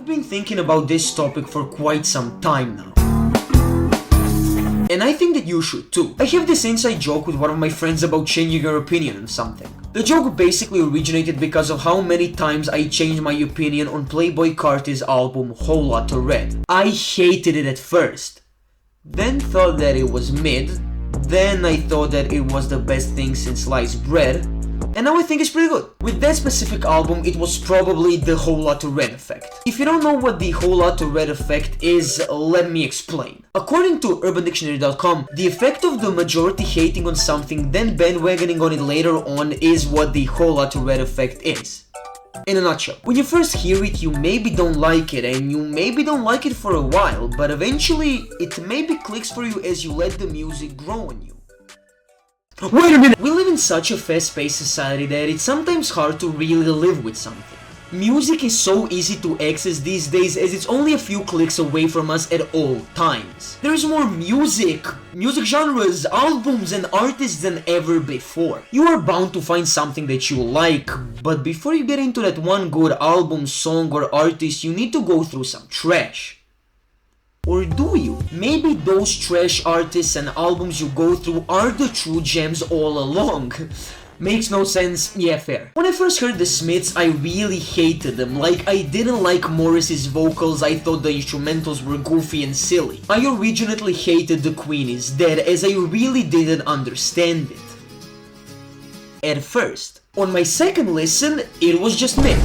I've been thinking about this topic for quite some time now. And I think that you should too. I have this inside joke with one of my friends about changing your opinion on something. The joke basically originated because of how many times I changed my opinion on Playboi Carti's album Whole Lotta Red. I hated it at first, then thought that it was mid, then I thought that it was the best thing since sliced bread, and now I think it's pretty good. With that specific album, it was probably the Whole Lotta Red effect. If you don't know what the Whole Lotta Red effect is, let me explain. According to UrbanDictionary.com, the effect of the majority hating on something then bandwagoning on it later on is what the Whole Lotta Red effect is. In a nutshell, when you first hear it, you maybe don't like it, and you maybe don't like it for a while, but eventually, it maybe clicks for you as you let the music grow on you. Wait a minute! We live in such a fast-paced society that it's sometimes hard to really live with something. Music is so easy to access these days as it's only a few clicks away from us at all times. There's more music genres, albums and artists than ever before. You are bound to find something that you like, but before you get into that one good album, song or artist, you need to go through some trash. Or do you? Maybe those trash artists and albums you go through are the true gems all along. Makes no sense, yeah, fair. When I first heard the Smiths, I really hated them. Like, I didn't like Morrissey's vocals, I thought the instrumentals were goofy and silly. I originally hated The Queen Is Dead as I really didn't understand it at first. On my second listen, it was just mid.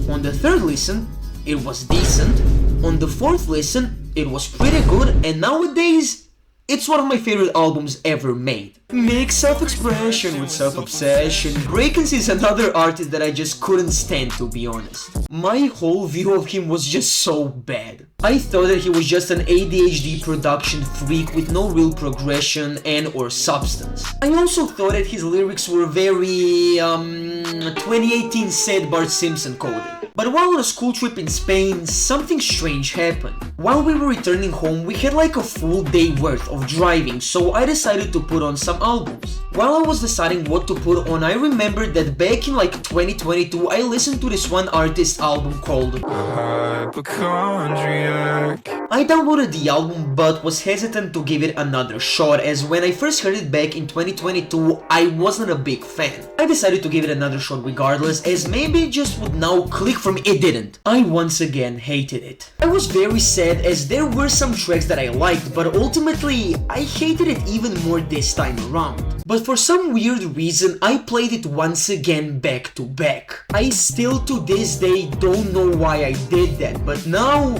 On the third listen, it was decent. On the fourth listen, it was pretty good, and nowadays, it's one of my favorite albums ever made. Mix self-expression with self-obsession. Brakence is another artist that I just couldn't stand, to be honest. My whole view of him was just so bad. I thought that he was just an ADHD production freak with no real progression and or substance. I also thought that his lyrics were very, 2018 said Bart Simpson coded. But while on a school trip in Spain, something strange happened. While we were returning home, we had like a full day worth of driving, so I decided to put on some albums. While I was deciding what to put on, I remembered that back in like 2022, I listened to this one artist album called Hypochondriac. I downloaded the album but was hesitant to give it another shot, as when I first heard it back in 2022, I wasn't a big fan. I decided to give it another shot regardless, as maybe it just would now click for me. It didn't. I once again hated it. I was very sad as there were some tracks that I liked, but ultimately, I hated it even more this time around. But for some weird reason, I played it once again back to back. I still to this day don't know why I did that, but now,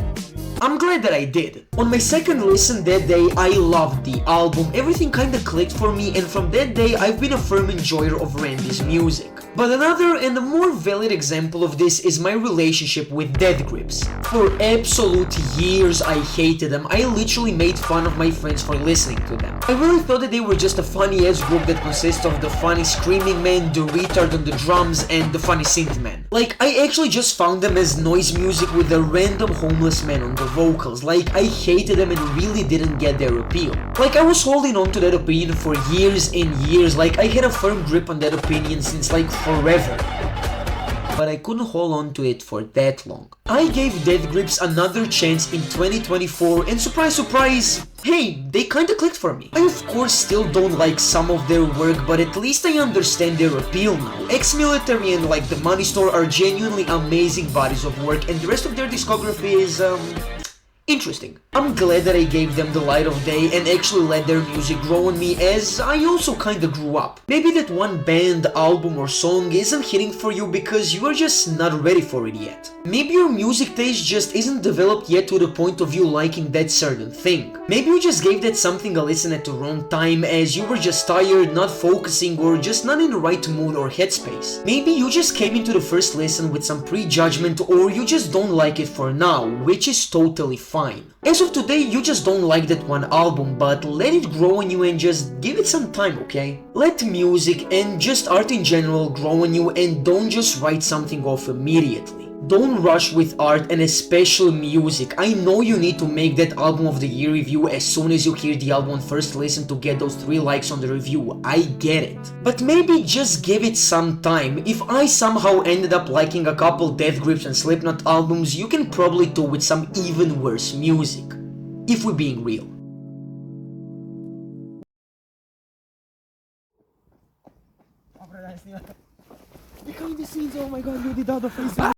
I'm glad that I did. On my second listen that day, I loved the album, everything kinda clicked for me, and from that day, I've been a firm enjoyer of Randy's music. But another and a more valid example of this is my relationship with Death Grips. For absolute years I hated them. I literally made fun of my friends for listening to them. I really thought that they were just a funny ass group that consists of the funny screaming man, the retard on the drums, and the funny synth man. Like, I actually just found them as noise music with a random homeless man on the vocals. Like, I hated them and really didn't get their appeal. Like, I was holding on to that opinion for years and years. Like, I had a firm grip on that opinion since like forever. But I couldn't hold on to it for that long. I gave Death Grips another chance in 2024 and surprise surprise, hey, they kinda clicked for me. I of course still don't like some of their work, but at least I understand their appeal now. Ex-Military and like The Money Store are genuinely amazing bodies of work, and the rest of their discography is, interesting. I'm glad that I gave them the light of day and actually let their music grow on me, as I also kinda grew up. Maybe that one band, album or song isn't hitting for you because you are just not ready for it yet. Maybe your music taste just isn't developed yet to the point of you liking that certain thing. Maybe you just gave that something a listen at the wrong time, as you were just tired, not focusing, or just not in the right mood or headspace. Maybe you just came into the first listen with some prejudgment, or you just don't like it for now, which is totally fine. As of today, you just don't like that one album, but let it grow on you and just give it some time, okay? Let music and just art in general grow on you, and don't just write something off immediately. Don't rush with art and especially music. I know you need to make that album of the year review as soon as you hear the album on first listen to get those 3 likes on the review, I get it. But maybe just give it some time. If I somehow ended up liking a couple Death Grips and Slipknot albums, you can probably do with some even worse music. If we're being real. Behind the scenes, oh my god, you did Dado face.